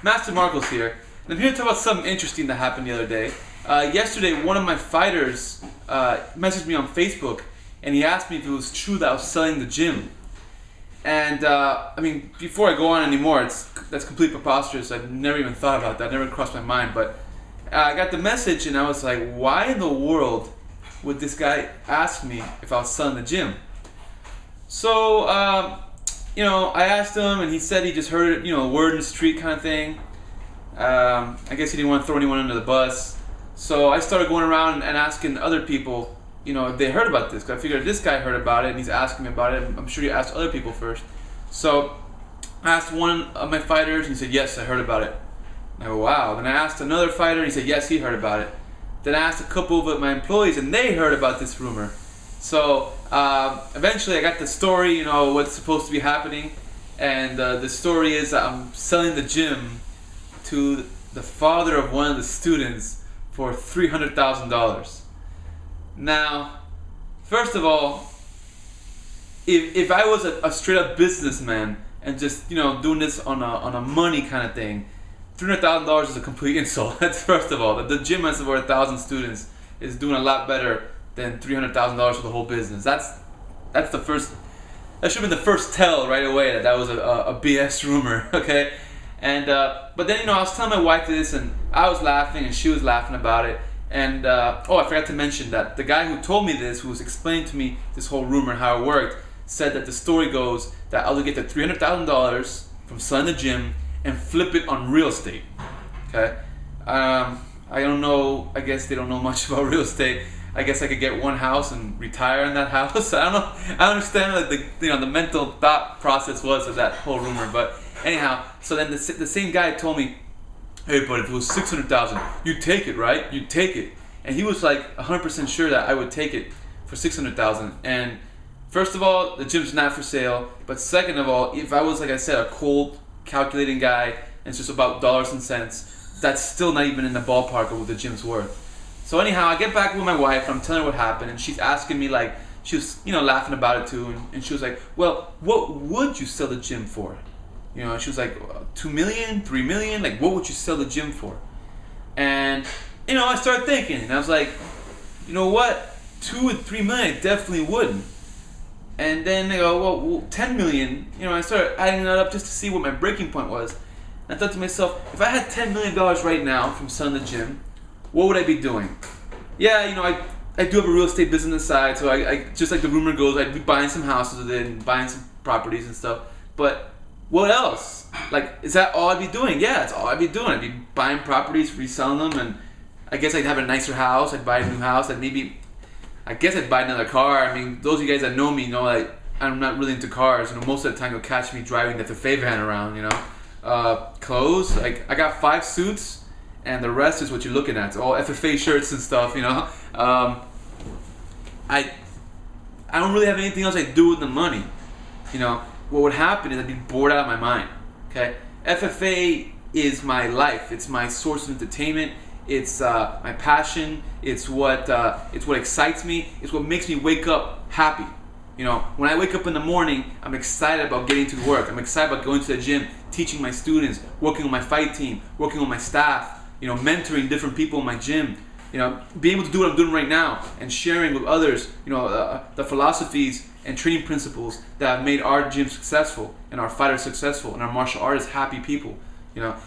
Master Marcos here, and I'm here to talk about something interesting that happened the other day. Yesterday, one of my fighters messaged me on Facebook, and he asked me if it was true that I was selling the gym. And I mean, before I go on anymore, that's complete preposterous. I've never even thought about that. Never crossed my mind. But I got the message, and I was like, why in the world would this guy ask me if I was selling the gym? So, I asked him, and he said he just heard it, word in the street kind of thing. I guess he didn't want to throw anyone under the bus. So I started going around and asking other people, if they heard about this. Because I figured this guy heard about it, and he's asking me about it. I'm sure he asked other people first. So I asked one of my fighters, and he said, yes, I heard about it. And I go, wow. Then I asked another fighter, and he said, yes, he heard about it. Then I asked a couple of my employees, and they heard about this rumor. So eventually I got the story, what's supposed to be happening. And the story is that I'm selling the gym to the father of one of the students for $300,000. Now, first of all, if I was a straight up businessman and just doing this on a money kind of thing, $300,000 is a complete insult. That's first of all. The gym has over 1,000 students is doing a lot better than $300,000 for the whole business. That's the first. That should have been the first tell right away that was a BS rumor. Okay, and but then I was telling my wife this, and I was laughing, and she was laughing about it. And I forgot to mention that the guy who told me this, who was explaining to me this whole rumor and how it worked, said that the story goes that I would get the $300,000 from selling the gym and flip it on real estate. Okay, I don't know. I guess they don't know much about real estate. I guess I could get one house and retire in that house. I don't know. I don't understand what the mental thought process was of that whole rumor. But anyhow, so then the same guy told me, hey, but if it was $600,000, you'd take it, right? You'd take it. And he was like 100% sure that I would take it for $600,000. And first of all, the gym's not for sale. But second of all, if I was, like I said, a cold calculating guy, and it's just about dollars and cents, that's still not even in the ballpark of what the gym's worth. So anyhow, I get back with my wife, and I'm telling her what happened, and she's asking me, like, she was, laughing about it too, and she was like, well, what would you sell the gym for? She was like, 2 million, 3 million, like, what would you sell the gym for? And, I started thinking, and I was like, you know what, 2 and 3 million, I definitely wouldn't. And then they go, well, 10 million, I started adding that up just to see what my breaking point was. And I thought to myself, if I had $10 million right now from selling the gym, what would I be doing? Yeah, I do have a real estate business on the side, so I just like the rumor goes, I'd be buying some houses with it and buying some properties and stuff. But what else? Like, is that all I'd be doing? Yeah, that's all I'd be doing. I'd be buying properties, reselling them, and I guess I'd have a nicer house. I'd buy a new house. I guess I'd buy another car. I mean, those of you guys that know me know like I'm not really into cars. Most of the time you'll catch me driving the FFA van around. Clothes. Like I got 5 suits. And the rest is what you're looking at. It's all FFA shirts and stuff, I don't really have anything else I do with the money. What would happen is I'd be bored out of my mind. Okay, FFA is my life. It's my source of entertainment. It's my passion. It's what excites me. It's what makes me wake up happy. When I wake up in the morning, I'm excited about getting to work. I'm excited about going to the gym, teaching my students, working on my fight team, working on my staff. Mentoring different people in my gym, being able to do what I'm doing right now and sharing with others, the philosophies and training principles that have made our gym successful and our fighters successful and our martial artists happy people.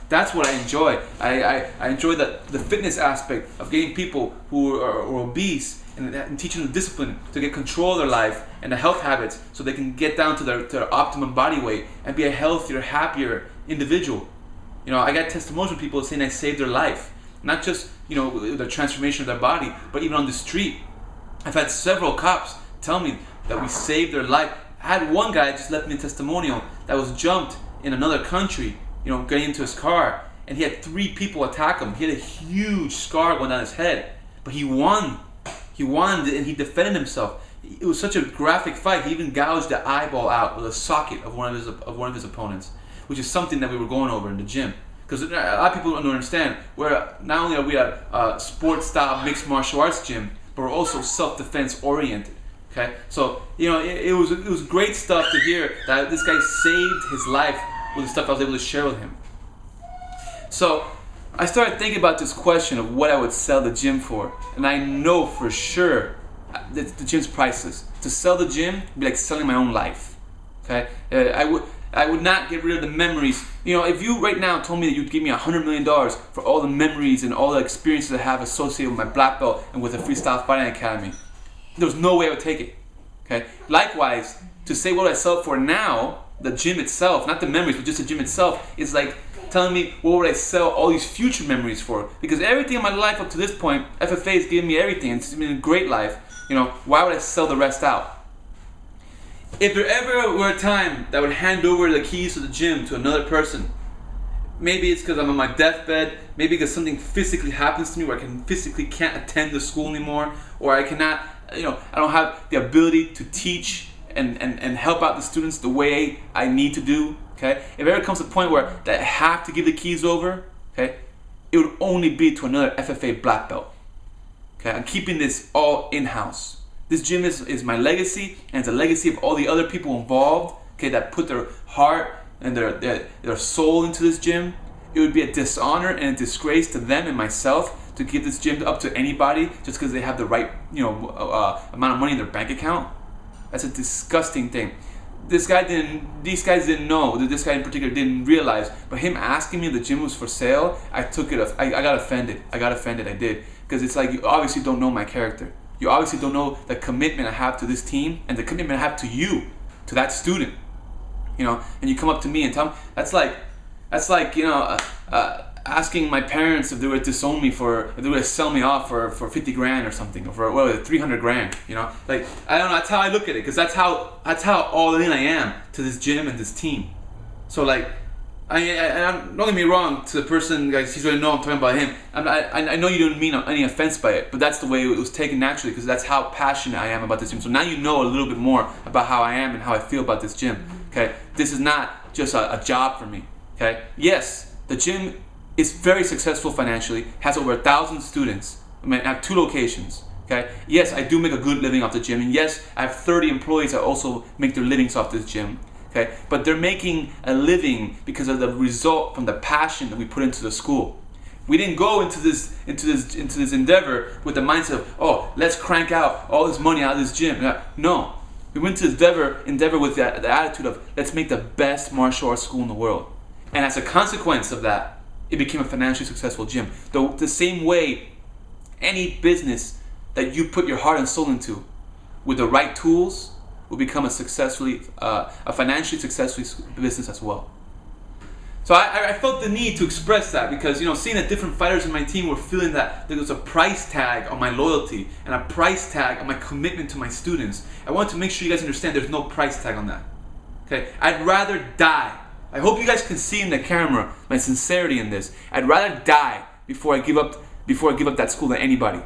That's what I enjoy. I enjoy the fitness aspect of getting people who are obese and teaching them discipline to get control of their life and the health habits so they can get down to their optimum body weight and be a healthier, happier individual. I got testimonials from people saying I saved their life. Not just, the transformation of their body, but even on the street. I've had several cops tell me that we saved their life. I had one guy just left me a testimonial that was jumped in another country, getting into his car, and he had 3 people attack him. He had a huge scar going down his head, but he won. He won, and he defended himself. It was such a graphic fight. He even gouged the eyeball out with a socket of one of his opponents, which is something that we were going over in the gym. Because a lot of people don't understand, not only are we a sports-style mixed martial arts gym, but we're also self-defense oriented. Okay, so it was great stuff to hear that this guy saved his life with the stuff I was able to share with him. So I started thinking about this question of what I would sell the gym for, and I know for sure that the gym's priceless. To sell the gym would be like selling my own life. Okay, I would not get rid of the memories. You know, if you right now told me that you'd give me $100 million for all the memories and all the experiences I have associated with my black belt and with the Freestyle Fighting Academy, there's no way I would take it. Okay. Likewise, to say what I sell for now, the gym itself, not the memories, but just the gym itself, is like telling me what would I sell all these future memories for? Because everything in my life up to this point, FFA has given me everything. It's been a great life. You know, why would I sell the rest out? If there ever were a time that I would hand over the keys to the gym to another person, maybe it's because I'm on my deathbed, maybe because something physically happens to me where I physically can't attend the school anymore, or I cannot, you know, I don't have the ability to teach and help out the students the way I need to do, okay? If ever comes a point where that I have to give the keys over, okay, it would only be to another FFA black belt, okay? I'm keeping this all in-house. This gym is my legacy, and it's a legacy of all the other people involved, okay, that put their heart and their soul into this gym. It would be a dishonor and a disgrace to them and myself to give this gym up to anybody just because they have the right, you know, amount of money in their bank account. That's a disgusting thing. These guys didn't know. This guy in particular didn't realize. But him asking me if the gym was for sale, I got offended. I did, because it's like, you obviously don't know my character. You obviously don't know the commitment I have to this team and the commitment I have to you, to that student. You know, and you come up to me and tell me, that's like you know, asking my parents if they would disown me if they would sell me off for 50 grand or something, or for what was it, 300 grand. You know, like, I don't know. That's how I look at it, because that's how all in I am to this gym and this team. So like, don't get me wrong to the person, guys. He's already know I'm talking about him. I know you didn't mean any offense by it, but that's the way it was taken naturally, because that's how passionate I am about this gym. So now you know a little bit more about how I am and how I feel about this gym. Okay, this is not just a job for me. Okay, yes, the gym is very successful financially, has over 1,000 students. I mean, I have 2 locations. Okay, yes, I do make a good living off the gym, and yes, I have 30 employees that also make their livings off this gym. Okay, but they're making a living because of the result from the passion that we put into the school. We didn't go into this endeavor with the mindset of, oh, let's crank out all this money out of this gym. No, we went to this endeavor with the attitude of, let's make the best martial arts school in the world. And as a consequence of that, it became a financially successful gym. The same way any business that you put your heart and soul into with the right tools will become a financially successful business as well. So I felt the need to express that, because, you know, seeing that different fighters in my team were feeling that there was a price tag on my loyalty and a price tag on my commitment to my students. I want to make sure you guys understand there's no price tag on that. Okay, I'd rather die. I hope you guys can see in the camera my sincerity in this. I'd rather die before I give up that school than anybody.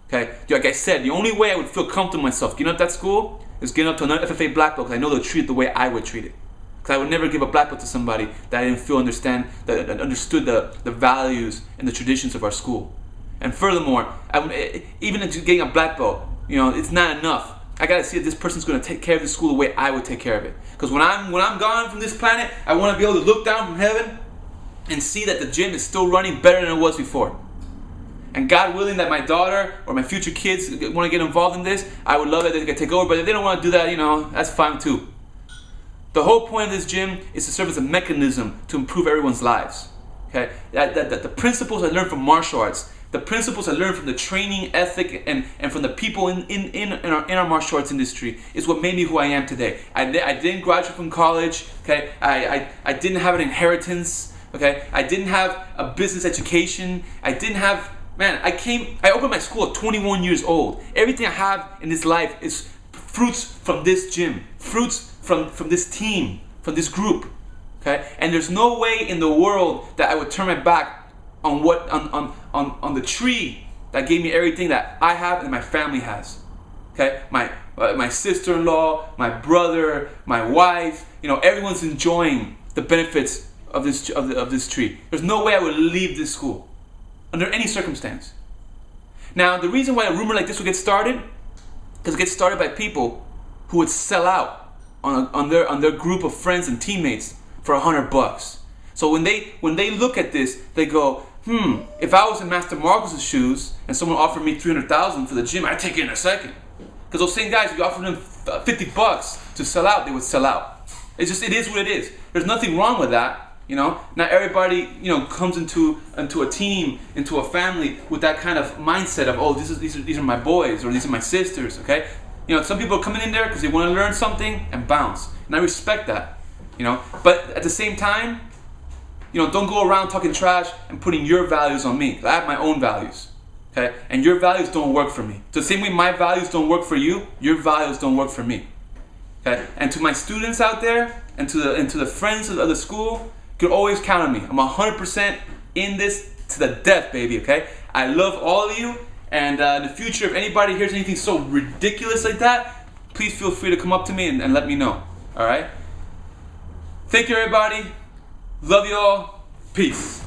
Okay, like I said, the only way I would feel comfortable myself getting up that school is getting up to another FFA black belt, because I know they'll treat it the way I would treat it. Because I would never give a black belt to somebody that I didn't feel that understood the values and the traditions of our school. And furthermore, even getting a black belt, you know, it's not enough. I gotta see if this person's gonna take care of the school the way I would take care of it. Because when I'm gone from this planet, I want to be able to look down from heaven and see that the gym is still running better than it was before. And God willing that my daughter or my future kids want to get involved in this, I would love that they can take over. But if they don't want to do that, you know, that's fine too. The whole point of this gym is to serve as a mechanism to improve everyone's lives. Okay, that the principles I learned from martial arts, the principles I learned from the training ethic and from the people in our martial arts industry is what made me who I am today. I didn't graduate from college. Okay, I didn't have an inheritance. Okay, I didn't have a business education. I didn't have. Man, I opened my school at 21 years old. Everything I have in this life is fruits from this gym, fruits from this team, from this group. Okay? And there's no way in the world that I would turn my back on on the tree that gave me everything that I have and my family has. Okay? My sister-in-law, my brother, my wife, you know, everyone's enjoying the benefits of this tree. There's no way I would leave this school under any circumstance. Now, the reason why a rumor like this would get started, because it gets started by people who would sell out on their group of friends and teammates for $100. So when they look at this, they go, if I was in Master Marcus's shoes and someone offered me $300,000 for the gym, I'd take it in a second. Because those same guys, if you offered them $50 to sell out, they would sell out. It is what it is. There's nothing wrong with that. Not everybody, comes into a team, into a family with that kind of mindset of, oh, these are my boys, or these are my sisters, okay? Some people are coming in there because they want to learn something and bounce. And I respect that, But at the same time, don't go around talking trash and putting your values on me. I have my own values, okay? And your values don't work for me. So the same way my values don't work for you, your values don't work for me, okay? And to my students out there, and to the friends of the school, you can always count on me. I'm 100% in this to the death, baby, okay? I love all of you, and in the future, if anybody hears anything so ridiculous like that, please feel free to come up to me and let me know, all right? Thank you, everybody. Love you all. Peace.